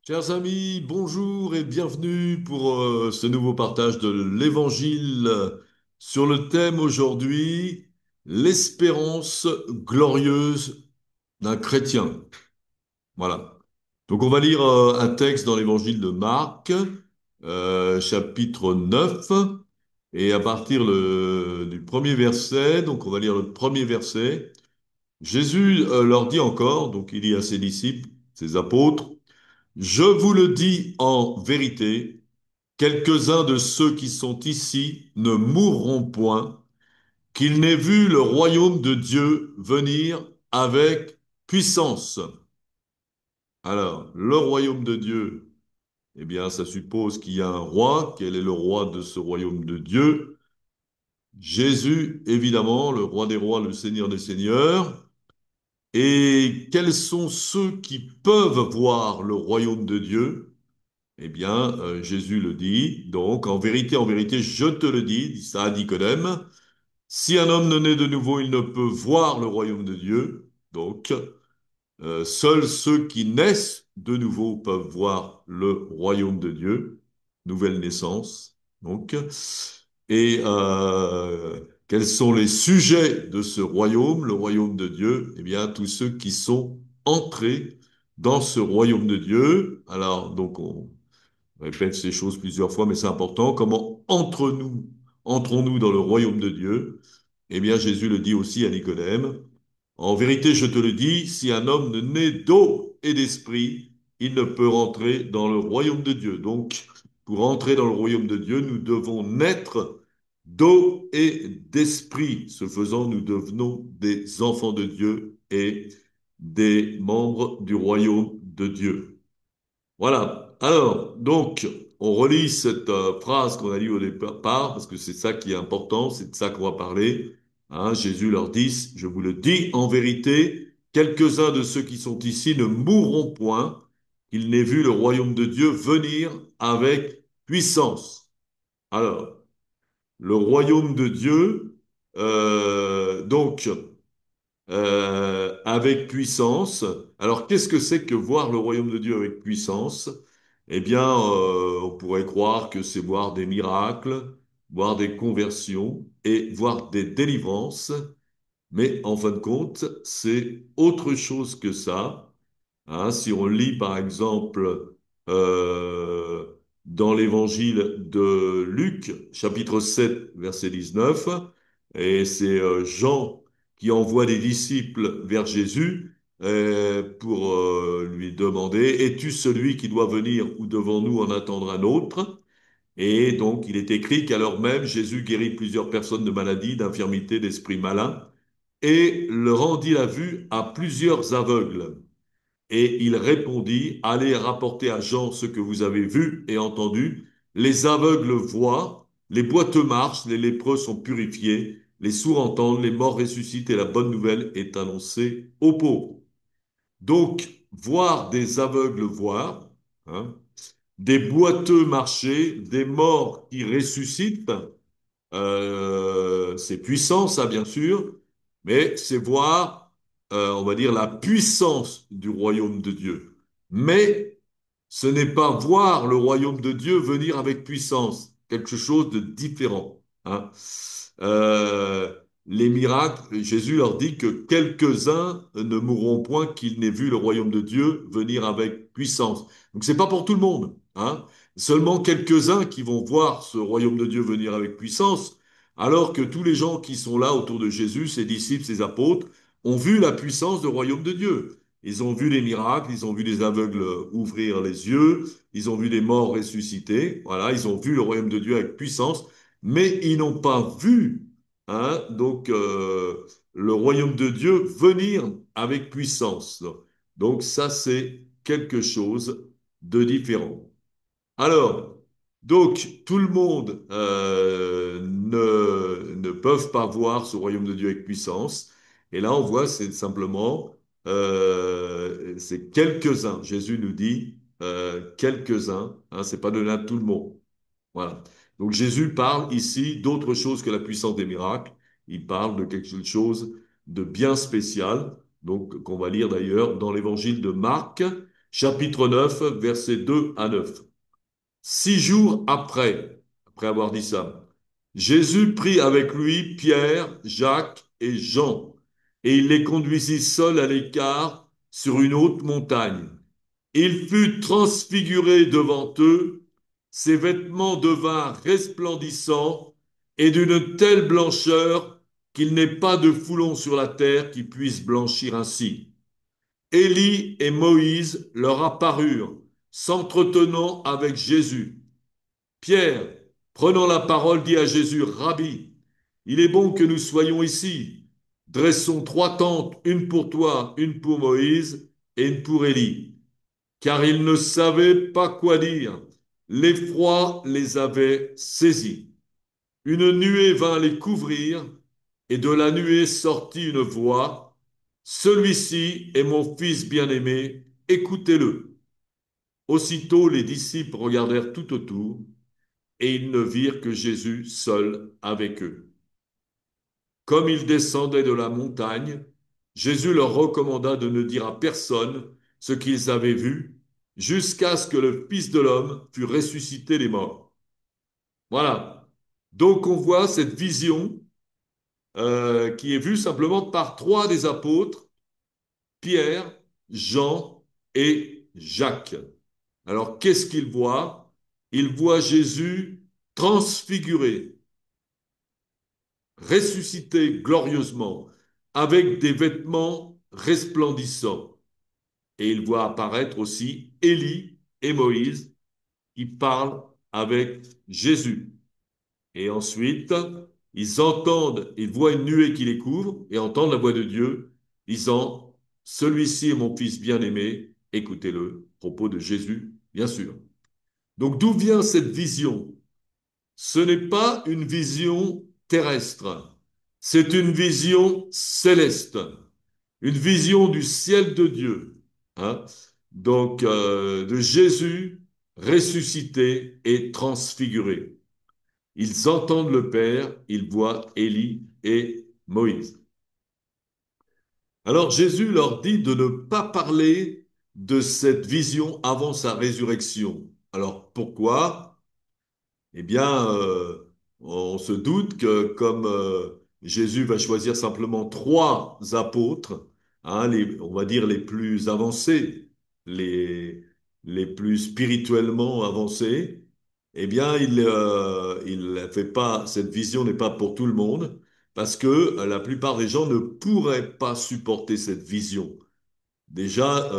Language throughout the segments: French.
Chers amis, bonjour et bienvenue pour ce nouveau partage de l'Évangile sur le thème aujourd'hui, l'espérance glorieuse d'un chrétien. Voilà. Donc on va lire un texte dans l'Évangile de Marc, chapitre 9, et à partir du premier verset, donc on va lire le premier verset. Jésus leur dit encore, donc il dit à ses disciples, ses apôtres, je vous le dis en vérité, quelques-uns de ceux qui sont ici ne mourront point, qu'ils n'aient vu le royaume de Dieu venir avec puissance. Alors, le royaume de Dieu, eh bien, ça suppose qu'il y a un roi. Quel est le roi de ce royaume de Dieu? Jésus, évidemment, le roi des rois, le Seigneur des seigneurs. Et quels sont ceux qui peuvent voir le royaume de Dieu? Eh bien, Jésus le dit, donc en vérité, je te le dis, dit ça à Nicodème, si un homme ne naît de nouveau, il ne peut voir le royaume de Dieu. Donc, seuls ceux qui naissent de nouveau peuvent voir le royaume de Dieu, nouvelle naissance. Donc, et quels sont les sujets de ce royaume, le royaume de Dieu? Eh bien, tous ceux qui sont entrés dans ce royaume de Dieu. Alors, donc, on répète ces choses plusieurs fois, mais c'est important. Comment entrons-nous dans le royaume de Dieu? Eh bien, Jésus le dit aussi à Nicodème. En vérité, je te le dis, si un homme ne naît d'eau et d'esprit, il ne peut rentrer dans le royaume de Dieu. Donc, pour entrer dans le royaume de Dieu, nous devons naître d'eau et d'esprit. Ce faisant, nous devenons des enfants de Dieu et des membres du royaume de Dieu. Voilà. Alors, donc, on relit cette phrase qu'on a lue au départ, parce que c'est ça qui est important, c'est de ça qu'on va parler. Hein, Jésus leur dit, je vous le dis en vérité, quelques-uns de ceux qui sont ici ne mourront point, qu'ils n'aient vu le royaume de Dieu venir avec puissance. Alors, le royaume de Dieu, donc, avec puissance. Alors, qu'est-ce que c'est que voir le royaume de Dieu avec puissance? Eh bien, on pourrait croire que c'est voir des miracles, voir des conversions et voir des délivrances, mais en fin de compte, c'est autre chose que ça. Hein, si on lit par exemple euh, dans l'évangile de Luc, chapitre 7, verset 19, et c'est Jean qui envoie des disciples vers Jésus pour lui demander, es-tu celui qui doit venir ou devons-nous en attendre un autre? Et donc il est écrit qu'alors même Jésus guérit plusieurs personnes de maladies, d'infirmités, d'esprits malins, et leur rendit la vue à plusieurs aveugles. Et il répondit, allez rapporter à Jean ce que vous avez vu et entendu. Les aveugles voient, les boiteux marchent, les lépreux sont purifiés, les sourds entendent, les morts ressuscitent et la bonne nouvelle est annoncée aux pauvres. Donc, voir des aveugles voir, hein, des boiteux marcher, des morts qui ressuscitent, c'est puissant, ça, bien sûr, mais c'est voir, on va dire, la puissance du royaume de Dieu. Mais ce n'est pas voir le royaume de Dieu venir avec puissance, quelque chose de différent. Hein. Euh, les miracles, Jésus leur dit que quelques-uns ne mourront point qu'ils n'aient vu le royaume de Dieu venir avec puissance. Donc c'est pas pour tout le monde. Hein. Seulement quelques-uns qui vont voir ce royaume de Dieu venir avec puissance, alors que tous les gens qui sont là autour de Jésus, ses disciples, ses apôtres, ont vu la puissance du royaume de Dieu. Ils ont vu les miracles, ils ont vu les aveugles ouvrir les yeux, ils ont vu les morts ressusciter, voilà, ils ont vu le royaume de Dieu avec puissance, mais ils n'ont pas vu, hein, donc le royaume de Dieu venir avec puissance. Donc ça, c'est quelque chose de différent. Alors, donc, tout le monde ne peuvent pas voir ce royaume de Dieu avec puissance. Et là, on voit, c'est simplement, c'est quelques-uns. Jésus nous dit quelques-uns. Hein, c'est pas donné à tout le monde. Voilà. Donc, Jésus parle ici d'autre chose que la puissance des miracles. Il parle de quelque chose de bien spécial. Donc, qu'on va lire d'ailleurs dans l'évangile de Marc, chapitre 9, versets 2 à 9. 6 jours après avoir dit ça, Jésus prit avec lui Pierre, Jacques et Jean, et il les conduisit seuls à l'écart sur une haute montagne. Il fut transfiguré devant eux, ses vêtements devinrent resplendissants et d'une telle blancheur qu'il n'est pas de foulon sur la terre qui puisse blanchir ainsi. Élie et Moïse leur apparurent, s'entretenant avec Jésus. Pierre, prenant la parole, dit à Jésus, Rabbi, il est bon que nous soyons ici. Dressons 3 tentes, une pour toi, une pour Moïse et une pour Élie. Car ils ne savaient pas quoi dire. L'effroi les avait saisis. Une nuée vint les couvrir, et de la nuée sortit une voix. Celui-ci est mon fils bien-aimé, écoutez-le. Aussitôt les disciples regardèrent tout autour, et ils ne virent que Jésus seul avec eux. Comme ils descendaient de la montagne, Jésus leur recommanda de ne dire à personne ce qu'ils avaient vu, jusqu'à ce que le Fils de l'homme fût ressuscité des morts. Voilà. Donc on voit cette vision qui est vue simplement par 3 des apôtres, Pierre, Jean et Jacques. Alors qu'est-ce qu'ils voient? Ils voient Jésus transfiguré, ressuscité glorieusement, avec des vêtements resplendissants. Et ils voient apparaître aussi Élie et Moïse qui parlent avec Jésus. Et ensuite, ils voient une nuée qui les couvre et entendent la voix de Dieu disant, celui-ci est mon fils bien-aimé, écoutez-le, propos de Jésus, bien sûr. Donc d'où vient cette vision? Ce n'est pas une vision terrestre, c'est une vision céleste, une vision du ciel de Dieu, hein? Donc de Jésus ressuscité et transfiguré. Ils entendent le Père, ils voient Élie et Moïse. Alors Jésus leur dit de ne pas parler de cette vision avant sa résurrection. Alors pourquoi? Eh bien, on se doute que comme Jésus va choisir simplement 3 apôtres, hein, on va dire les plus avancés, les, les plus spirituellement avancés, eh bien, il fait pas, cette vision n'est pas pour tout le monde, parce que la plupart des gens ne pourraient pas supporter cette vision. Déjà,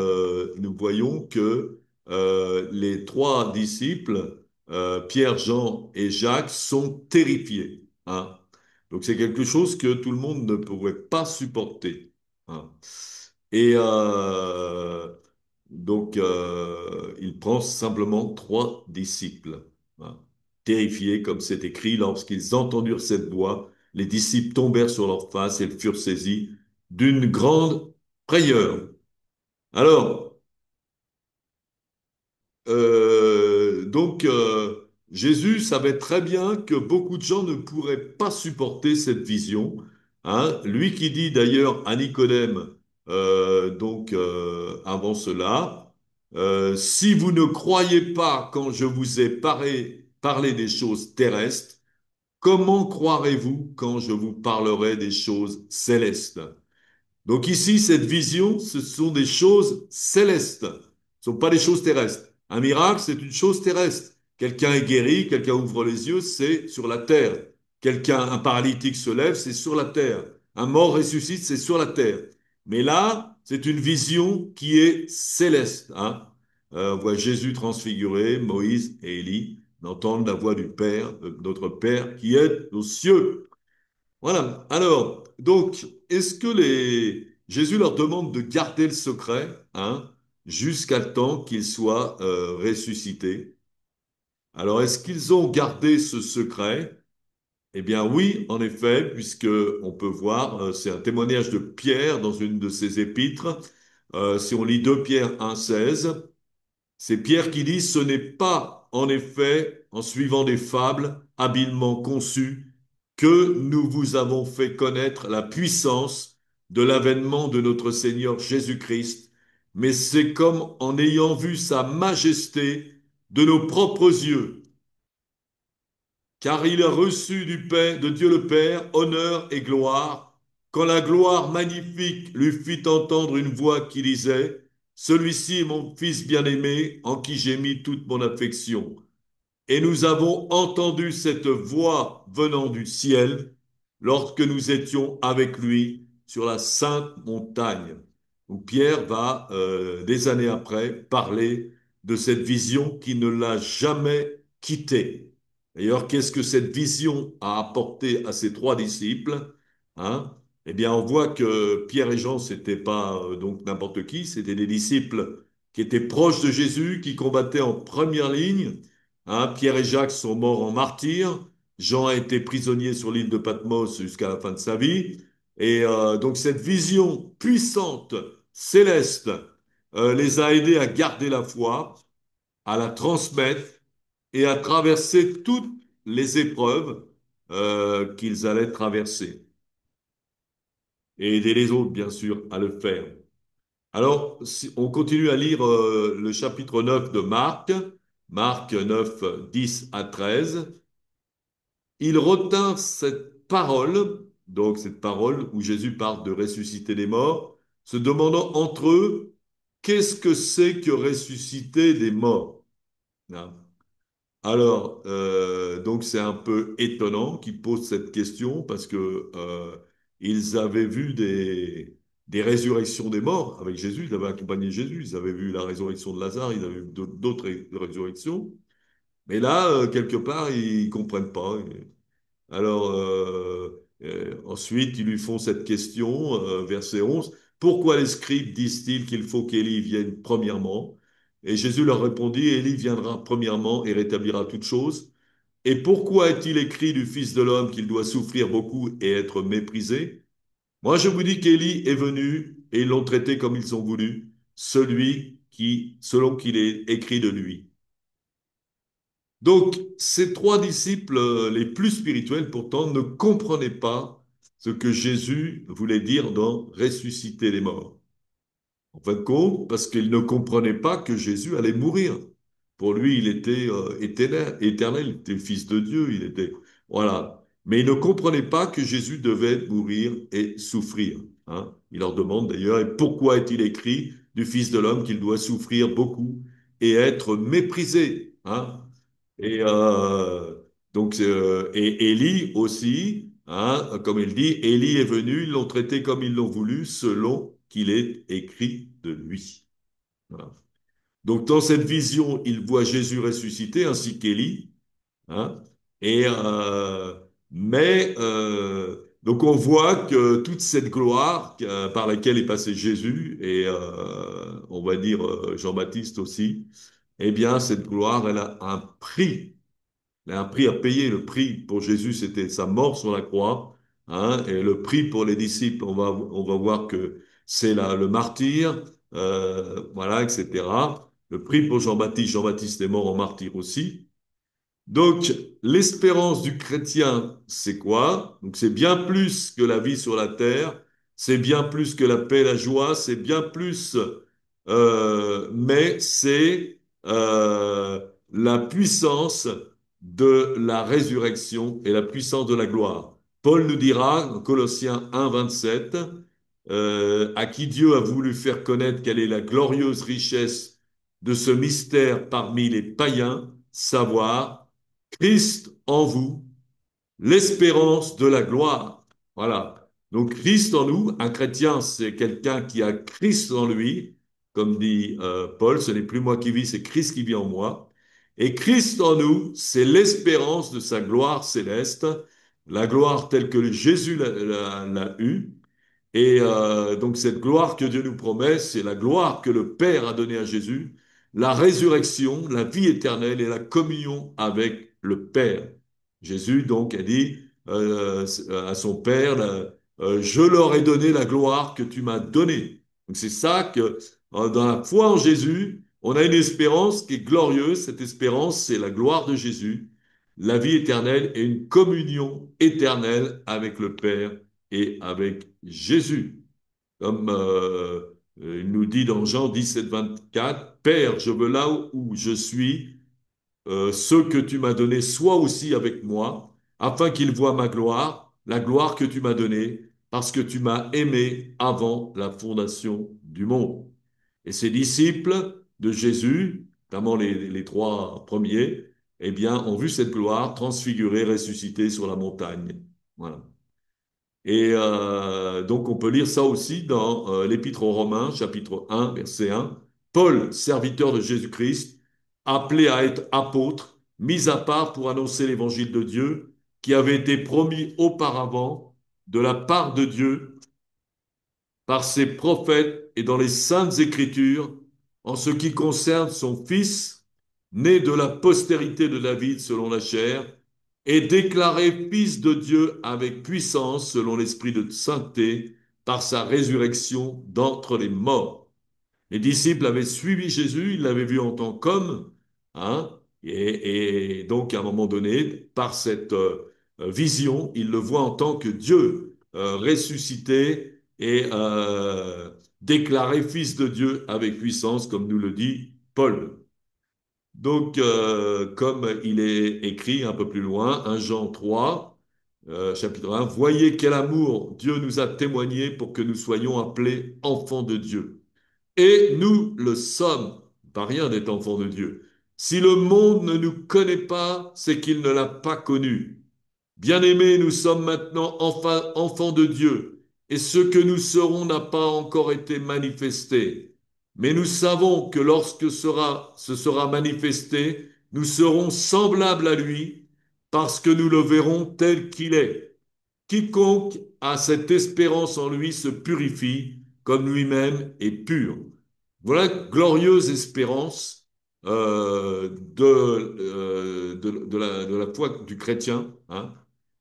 nous voyons que les 3 disciples, Pierre, Jean et Jacques, sont terrifiés, hein. Donc c'est quelque chose que tout le monde ne pourrait pas supporter, hein. Et donc il prend simplement 3 disciples, hein. Terrifiés, comme c'est écrit, lorsqu'ils entendirent cette voix, les disciples tombèrent sur leurs faces et furent saisis d'une grande frayeur. Alors, Jésus savait très bien que beaucoup de gens ne pourraient pas supporter cette vision, hein. Lui qui dit d'ailleurs à Nicodème, avant cela, si vous ne croyez pas quand je vous ai parlé des choses terrestres, comment croirez-vous quand je vous parlerai des choses célestes? Donc ici, cette vision, ce sont des choses célestes. Ce ne sont pas des choses terrestres. Un miracle, c'est une chose terrestre. Quelqu'un est guéri, quelqu'un ouvre les yeux, c'est sur la terre. Un paralytique se lève, c'est sur la terre. Un mort ressuscite, c'est sur la terre. Mais là, c'est une vision qui est céleste, hein. On voit Jésus transfiguré, Moïse et Élie entendent la voix du Père, de notre Père qui est aux cieux. Voilà. Alors, donc, est-ce que Jésus leur demande de garder le secret, hein, jusqu'à le temps qu'ils soient ressuscités? Alors, est-ce qu'ils ont gardé ce secret? Eh bien, oui, en effet, puisque on peut voir, c'est un témoignage de Pierre dans une de ses épîtres. Si on lit 2 Pierre 1,16, c'est Pierre qui dit, ce n'est pas, en effet, en suivant des fables habilement conçues, que nous vous avons fait connaître la puissance de l'avènement de notre Seigneur Jésus-Christ, mais c'est comme en ayant vu sa majesté de nos propres yeux, car il a reçu du Père, de Dieu le Père, honneur et gloire, quand la gloire magnifique lui fit entendre une voix qui disait, Celui-ci est mon Fils bien-aimé, en qui j'ai mis toute mon affection. Et nous avons entendu cette voix venant du ciel lorsque nous étions avec lui sur la sainte montagne, où Pierre va, des années après, parler de cette vision qui ne l'a jamais quitté. D'ailleurs, qu'est-ce que cette vision a apporté à ses trois disciples, hein? Eh bien, on voit que Pierre et Jean, c'était pas donc n'importe qui, c'était des disciples qui étaient proches de Jésus, qui combattaient en première ligne. Hein, Pierre et Jacques sont morts en martyrs. Jean a été prisonnier sur l'île de Patmos jusqu'à la fin de sa vie. Et donc cette vision puissante, céleste, les a aidés à garder la foi, à la transmettre et à traverser toutes les épreuves qu'ils allaient traverser. Et aider les autres, bien sûr, à le faire. Alors, si on continue à lire le chapitre 9 de Marc, Marc 9, 10 à 13. Ils retinrent cette parole, donc cette parole où Jésus parle de ressusciter les morts, se demandant entre eux, qu'est-ce que c'est que ressusciter des morts? Hein. Alors, donc c'est un peu étonnant qu'ils posent cette question parce que ils avaient vu des résurrections des morts avec Jésus, ils avaient accompagné Jésus, ils avaient vu la résurrection de Lazare, ils avaient vu d'autres résurrections, mais là, quelque part, ils comprennent pas. Alors, ensuite, ils lui font cette question, verset 11. Pourquoi les scribes disent-ils qu'il faut qu'Élie vienne premièrement? Et Jésus leur répondit, Élie viendra premièrement et rétablira toutes choses. Et pourquoi est-il écrit du Fils de l'homme qu'il doit souffrir beaucoup et être méprisé? Moi, je vous dis qu'Élie est venu et ils l'ont traité comme ils ont voulu, selon qu'il est écrit de lui. Donc, ces trois disciples les plus spirituels, pourtant, ne comprenaient pas ce que Jésus voulait dire dans ressusciter les morts. En fin de compte, parce qu'ils ne comprenaient pas que Jésus allait mourir. Pour lui, il était éternel, il était le Fils de Dieu, il était... Voilà. Mais ils ne comprenaient pas que Jésus devait mourir et souffrir. Hein. Il leur demande d'ailleurs, et pourquoi est-il écrit du Fils de l'homme qu'il doit souffrir beaucoup et être méprisé? Hein. Et et Élie aussi, hein, comme il dit, Élie est venu, ils l'ont traité comme ils l'ont voulu, selon qu'il est écrit de lui. Voilà. Donc dans cette vision, il voit Jésus ressuscité ainsi qu'Élie, hein, et donc on voit que toute cette gloire par laquelle est passé Jésus et on va dire Jean-Baptiste aussi, eh bien cette gloire, elle a un prix. Il y a un prix à payer. Le prix pour Jésus, c'était sa mort sur la croix. Hein, et le prix pour les disciples, on va voir que c'est le martyr, voilà, etc. Le prix pour Jean-Baptiste, Jean-Baptiste est mort en martyr aussi. Donc, l'espérance du chrétien, c'est quoi? Donc, c'est bien plus que la vie sur la terre, c'est bien plus que la paix, la joie, c'est bien plus, mais c'est la puissance de la résurrection et la puissance de la gloire. Paul nous dira, en Colossiens 1, 27, à qui Dieu a voulu faire connaître quelle est la glorieuse richesse de ce mystère parmi les païens, savoir Christ en vous, l'espérance de la gloire. Voilà. Donc Christ en nous, un chrétien, c'est quelqu'un qui a Christ en lui, comme dit Paul, ce n'est plus moi qui vis, c'est Christ qui vit en moi. Et Christ en nous, c'est l'espérance de sa gloire céleste, la gloire telle que Jésus l'a eue. Et donc cette gloire que Dieu nous promet, c'est la gloire que le Père a donnée à Jésus, la résurrection, la vie éternelle et la communion avec le Père. Jésus donc a dit à son Père, je leur ai donné la gloire que tu m'as donnée. Donc c'est ça que dans la foi en Jésus, on a une espérance qui est glorieuse. Cette espérance, c'est la gloire de Jésus, la vie éternelle et une communion éternelle avec le Père et avec Jésus. Comme Il nous dit dans Jean 17, 24, Père, je veux là où je suis, ceux que tu m'as donnés soient aussi avec moi, afin qu'ils voient ma gloire, la gloire que tu m'as donnée, parce que tu m'as aimé avant la fondation du monde. Et ces disciples de Jésus, notamment les trois premiers, eh bien, ont vu cette gloire transfigurée, ressuscitée sur la montagne. Voilà. Et donc, on peut lire ça aussi dans l'Épître aux Romains, chapitre 1, verset 1. Paul, serviteur de Jésus-Christ, appelé à être apôtre, mis à part pour annoncer l'évangile de Dieu, qui avait été promis auparavant de la part de Dieu par ses prophètes et dans les saintes écritures, en ce qui concerne son Fils, né de la postérité de David selon la chair, et déclaré Fils de Dieu avec puissance selon l'Esprit de sainteté, par sa résurrection d'entre les morts. Les disciples avaient suivi Jésus, ils l'avaient vu en tant qu'homme, hein, et donc à un moment donné, par cette vision, ils le voient en tant que Dieu ressuscité et déclaré Fils de Dieu avec puissance, comme nous le dit Paul. Donc, comme il est écrit un peu plus loin, 1 Jean 3, chapitre 1, Voyez quel amour Dieu nous a témoigné pour que nous soyons appelés enfants de Dieu. Et nous le sommes. Pas rien d'être enfant de Dieu. Si le monde ne nous connaît pas, c'est qu'il ne l'a pas connu. Bien-aimés, nous sommes maintenant enfin enfants de Dieu, et ce que nous serons n'a pas encore été manifesté. Mais nous savons que lorsque ce sera manifesté, nous serons semblables à lui, parce que nous le verrons tel qu'il est. Quiconque a cette espérance en lui se purifie comme lui-même est pur. Voilà glorieuse espérance de la foi du chrétien, hein,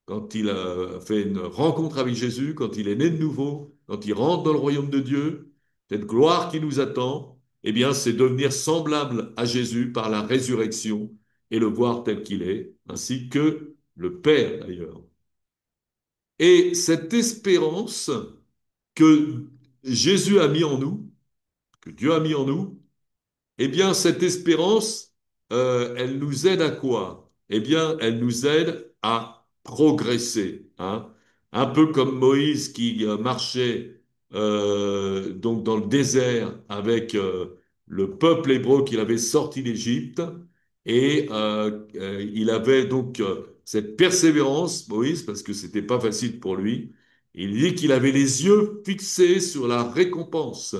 quand il a fait une rencontre avec Jésus, quand il est né de nouveau, quand il rentre dans le royaume de Dieu, cette gloire qui nous attend, eh bien, c'est devenir semblable à Jésus par la résurrection et le voir tel qu'il est, ainsi que le Père d'ailleurs. Et cette espérance que Jésus a mis en nous, que Dieu a mis en nous, eh bien, cette espérance, elle nous aide à quoi? Eh bien, elle nous aide à progresser, hein. Un peu comme Moïse qui marchait donc dans le désert avec le peuple hébreu qu'il avait sorti d'Égypte, et il avait donc cette persévérance, Moïse, parce que c'était pas facile pour lui. Il dit qu'il avait les yeux fixés sur la récompense.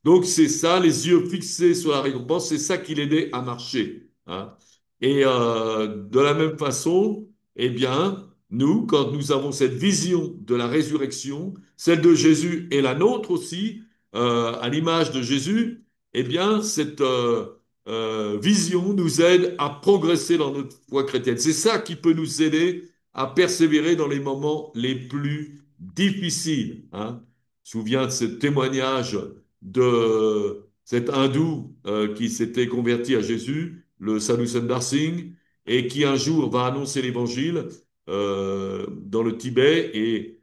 Donc c'est ça, les yeux fixés sur la récompense, c'est ça qui l'aidait à marcher, hein. Et de la même façon, eh bien, nous, quand nous avons cette vision de la résurrection, celle de Jésus et la nôtre aussi, à l'image de Jésus, eh bien, cette vision nous aide à progresser dans notre foi chrétienne. C'est ça qui peut nous aider à persévérer dans les moments les plus difficiles, hein. Je me souviens de ce témoignage de cet hindou qui s'était converti à Jésus, le Sadhu Sundar Singh, et qui un jour va annoncer l'évangile dans le Tibet, et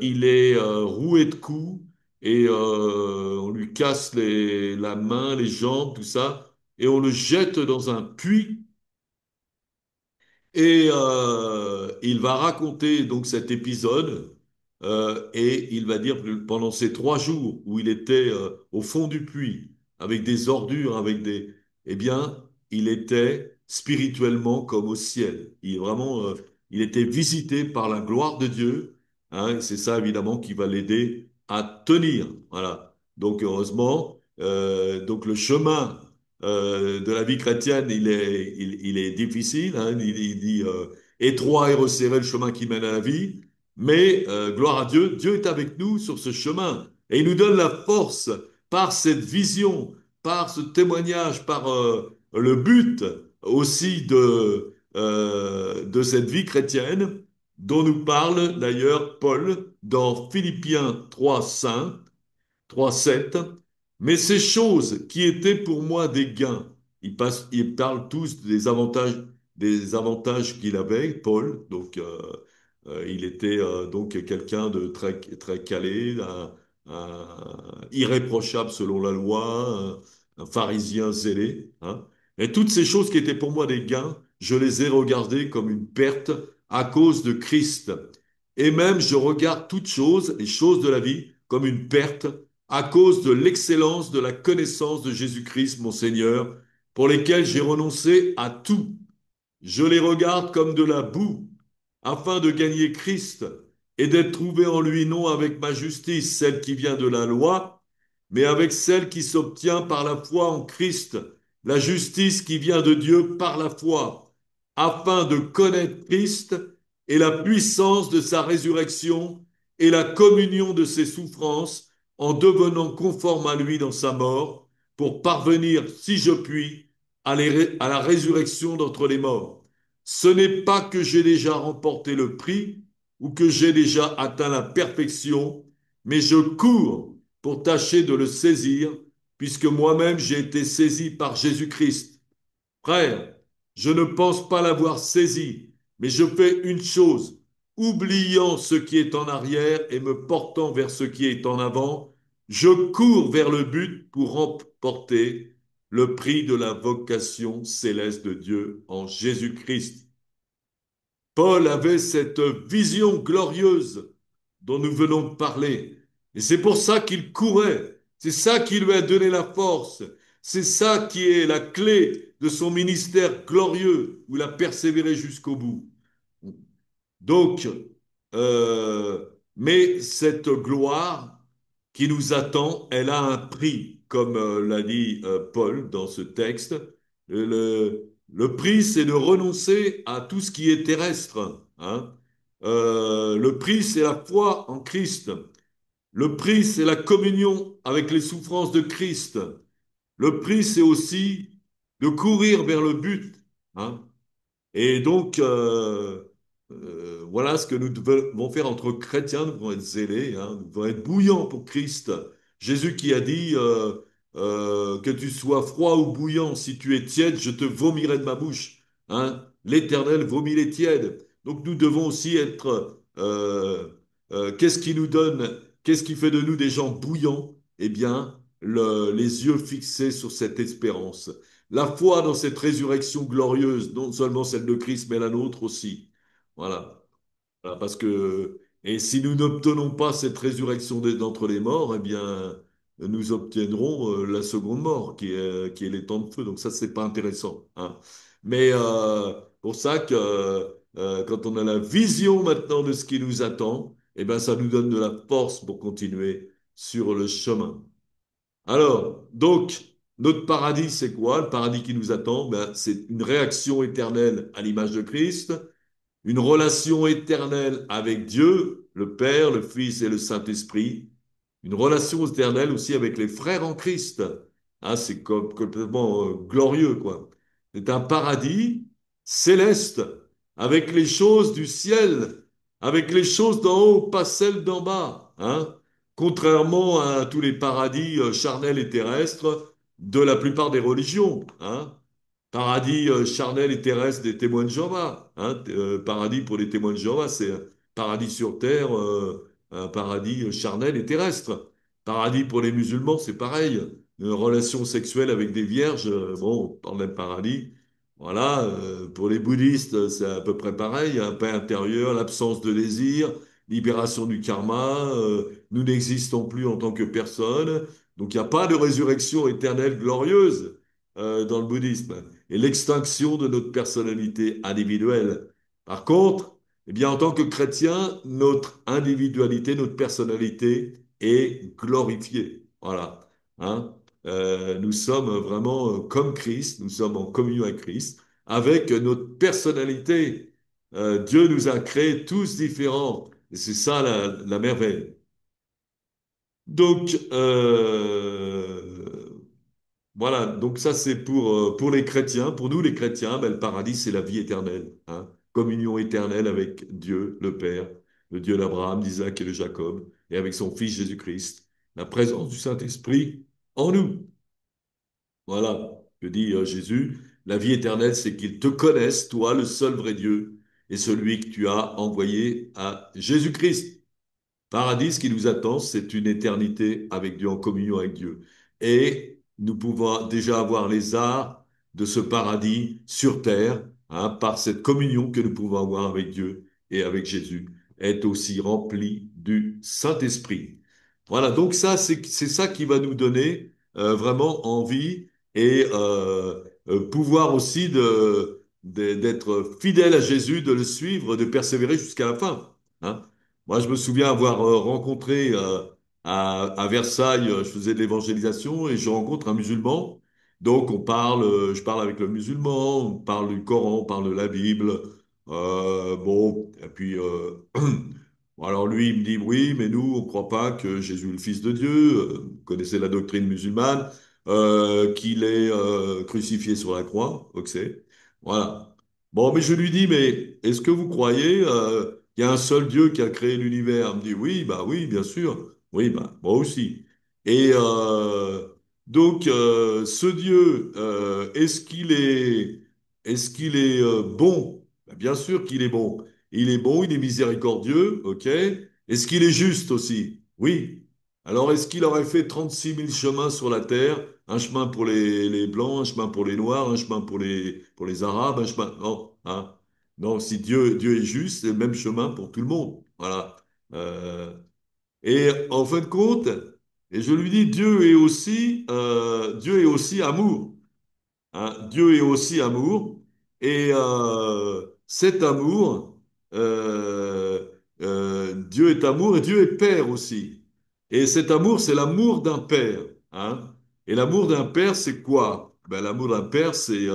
il est roué de coups, et on lui casse la main, les jambes, tout ça, et on le jette dans un puits. Et il va raconter donc cet épisode, et il va dire que pendant ces 3 jours où il était au fond du puits avec des ordures, eh bien, il était spirituellement comme au ciel. Il était visité par la gloire de Dieu, hein, et c'est ça évidemment qui va l'aider à tenir. Voilà. Donc heureusement, donc le chemin de la vie chrétienne, il est difficile, hein. Il dit étroit et resserré le chemin qui mène à la vie, mais gloire à Dieu, Dieu est avec nous sur ce chemin et il nous donne la force par cette vision, par ce témoignage, par le but aussi de cette vie chrétienne dont nous parle d'ailleurs Paul dans Philippiens 3:7. Mais ces choses qui étaient pour moi des gains, ils parlent tous des avantages qu'il avait, Paul. Donc, il était donc quelqu'un de très, très calé, irréprochable selon la loi, un pharisien zélé, hein. Et toutes ces choses qui étaient pour moi des gains, je les ai regardées comme une perte à cause de Christ. Et même je regarde toutes choses, les choses de la vie, comme une perte à cause de l'excellence de la connaissance de Jésus-Christ, mon Seigneur, pour lesquelles j'ai renoncé à tout. Je les regarde comme de la boue, afin de gagner Christ et d'être trouvé en lui non avec ma justice, celle qui vient de la loi, mais avec celle qui s'obtient par la foi en Christ, la justice qui vient de Dieu par la foi, afin de connaître Christ et la puissance de sa résurrection et la communion de ses souffrances, en devenant conforme à lui dans sa mort, pour parvenir, si je puis, à la résurrection d'entre les morts. Ce n'est pas que j'ai déjà remporté le prix ou que j'ai déjà atteint la perfection, mais je cours pour tâcher de le saisir, puisque moi-même j'ai été saisi par Jésus-Christ. Frère, je ne pense pas l'avoir saisi, mais je fais une chose, oubliant ce qui est en arrière et me portant vers ce qui est en avant, je cours vers le but pour remporter le prix de la vocation céleste de Dieu en Jésus-Christ. Paul avait cette vision glorieuse dont nous venons de parler. Et c'est pour ça qu'il courait. C'est ça qui lui a donné la force. C'est ça qui est la clé de son ministère glorieux où il a persévéré jusqu'au bout. Donc, euh, mais cette gloire qui nous attend, elle a un prix, comme l'a dit Paul dans ce texte. Le prix, c'est de renoncer à tout ce qui est terrestre, hein. Le prix, c'est la foi en Christ. Le prix, c'est la communion avec les souffrances de Christ. Le prix, c'est aussi de courir vers le but, hein. Et donc, voilà ce que nous devons faire entre chrétiens. Nous devons être zélés, hein, nous devons être bouillants pour Christ. Jésus qui a dit que tu sois froid ou bouillant, si tu es tiède, je te vomirai de ma bouche, hein. L'Éternel vomit les tièdes. Donc nous devons aussi être. Qu'est-ce qui nous donne, qu'est-ce qui fait de nous des gens bouillants? Eh bien, les yeux fixés sur cette espérance. La foi dans cette résurrection glorieuse, non seulement celle de Christ, mais la nôtre aussi. Voilà. Voilà, parce que, et si nous n'obtenons pas cette résurrection d'entre les morts, eh bien, nous obtiendrons la seconde mort, qui est les temps de feu. Donc ça, c'est pas intéressant, hein. Mais pour ça que quand on a la vision maintenant de ce qui nous attend, eh bien, ça nous donne de la force pour continuer sur le chemin. Alors, donc, notre paradis, c'est quoi? Le paradis qui nous attend, ben, c'est une réaction éternelle à l'image de Christ, une relation éternelle avec Dieu, le Père, le Fils et le Saint-Esprit, une relation éternelle aussi avec les frères en Christ. Ah, c'est complètement glorieux, quoi. C'est un paradis céleste, avec les choses du ciel, avec les choses d'en haut, pas celles d'en bas, hein. Contrairement à tous les paradis charnels et terrestres de la plupart des religions, hein. Paradis charnel et terrestre des témoins de Jéhovah, hein. Paradis pour les témoins de Jéhovah, c'est un paradis sur terre, un paradis charnel et terrestre. Paradis pour les musulmans, c'est pareil. Une relation sexuelle avec des vierges, bon, on parle d'un paradis. Voilà, pour les bouddhistes, c'est à peu près pareil. Un paix intérieur, l'absence de désir, libération du karma. Nous n'existons plus en tant que personne. Donc il n'y a pas de résurrection éternelle glorieuse dans le bouddhisme et l'extinction de notre personnalité individuelle. Par contre, eh bien, en tant que chrétien, notre individualité, notre personnalité est glorifiée. Voilà, hein. Nous sommes vraiment comme Christ, nous sommes en communion avec Christ, avec notre personnalité. Dieu nous a créés tous différents, et c'est ça la merveille. Donc, voilà, donc ça c'est pour les chrétiens. Pour nous les chrétiens, ben, le paradis c'est la vie éternelle, hein. Communion éternelle avec Dieu, le Père, le Dieu d'Abraham, d'Isaac et de Jacob, et avec son Fils Jésus-Christ, la présence du Saint-Esprit en nous. Voilà, que dit Jésus. La vie éternelle, c'est qu'ils te connaissent, toi, le seul vrai Dieu, et celui que tu as envoyé à Jésus-Christ. Paradis, ce qui nous attend, c'est une éternité avec Dieu, en communion avec Dieu. Et nous pouvons déjà avoir les arts de ce paradis sur terre, hein, par cette communion que nous pouvons avoir avec Dieu et avec Jésus, est aussi rempli du Saint-Esprit. Voilà, donc ça, c'est ça qui va nous donner vraiment envie et pouvoir aussi d'être fidèle à Jésus, de le suivre, de persévérer jusqu'à la fin. Hein. Moi, je me souviens avoir rencontré à Versailles, je faisais de l'évangélisation et je rencontre un musulman. Donc, je parle avec le musulman, on parle du Coran, on parle de la Bible. Bon, et puis, bon, alors lui, il me dit, oui, mais nous, on ne croit pas que Jésus est le Fils de Dieu. Vous connaissez la doctrine musulmane, qu'il est crucifié sur la croix, ok. Voilà. Bon, mais je lui dis, mais est-ce que vous croyez il y a un seul Dieu qui a créé l'univers? Il me dit oui, bah oui, bien sûr. Oui, bah moi aussi. Et donc, ce Dieu, est-ce qu'il est bon? Bah, bien sûr qu'il est bon. Il est bon, il est miséricordieux, ok? Est-ce qu'il est juste aussi? Oui. Alors, est-ce qu'il aurait fait 36 000 chemins sur la terre? Un chemin pour les Blancs, un chemin pour les Noirs, un chemin pour les Arabes, un chemin... Non, hein? Non, si Dieu est juste, c'est le même chemin pour tout le monde. Voilà. Euh, et en fin de compte, et je lui dis, Dieu est aussi amour. Hein. Dieu est aussi amour. Et cet amour, Dieu est amour et Dieu est père aussi. Et cet amour, c'est l'amour d'un père. Hein. Et l'amour d'un père, c'est quoi? Ben, l'amour d'un père, c'est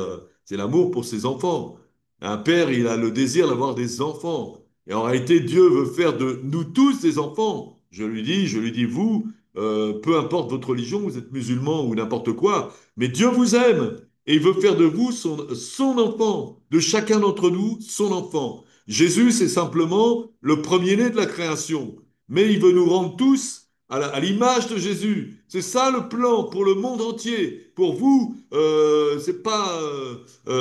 l'amour pour ses enfants. Un père, il a le désir d'avoir des enfants. Et en réalité, Dieu veut faire de nous tous des enfants. Je lui dis, vous, peu importe votre religion, vous êtes musulman ou n'importe quoi, mais Dieu vous aime. Et il veut faire de vous son enfant, de chacun d'entre nous, son enfant. Jésus, c'est simplement le premier-né de la création. Mais il veut nous rendre tous à l'image de Jésus. C'est ça le plan pour le monde entier. Pour vous, c'est pas... il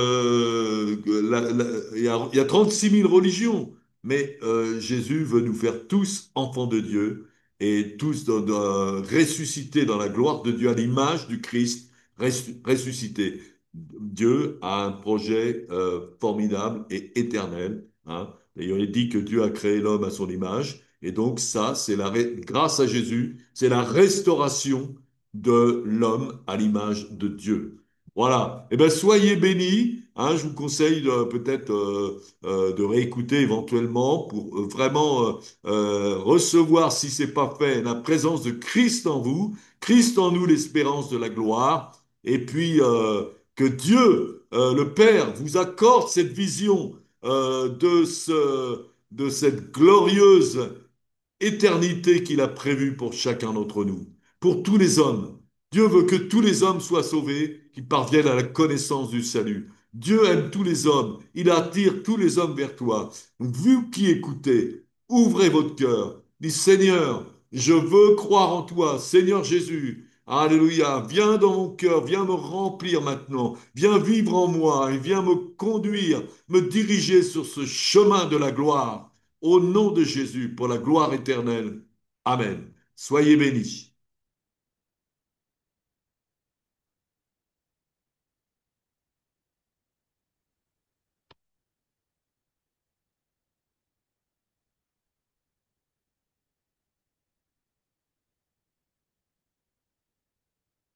y a 36 000 religions. Mais Jésus veut nous faire tous enfants de Dieu et tous ressuscités dans la gloire de Dieu à l'image du Christ ressuscité. Dieu a un projet formidable et éternel. Hein. D'ailleurs, il dit que Dieu a créé l'homme à son image. Et donc ça, grâce à Jésus, c'est la restauration de l'homme à l'image de Dieu. Voilà. Eh bien, soyez bénis. Hein, je vous conseille peut-être de réécouter éventuellement pour vraiment recevoir, si c'est pas fait, la présence de Christ en vous, Christ en nous, l'espérance de la gloire. Et puis que Dieu, le Père, vous accorde cette vision de cette glorieuse éternité qu'il a prévue pour chacun d'entre nous, pour tous les hommes. Dieu veut que tous les hommes soient sauvés, qu'ils parviennent à la connaissance du salut. Dieu aime tous les hommes, il attire tous les hommes vers toi. Donc, vous qui écoutez, ouvrez votre cœur, dites Seigneur, je veux croire en toi, Seigneur Jésus. Alléluia, viens dans mon cœur, viens me remplir maintenant, viens vivre en moi et viens me conduire, me diriger sur ce chemin de la gloire. Au nom de Jésus, pour la gloire éternelle. Amen. Soyez bénis.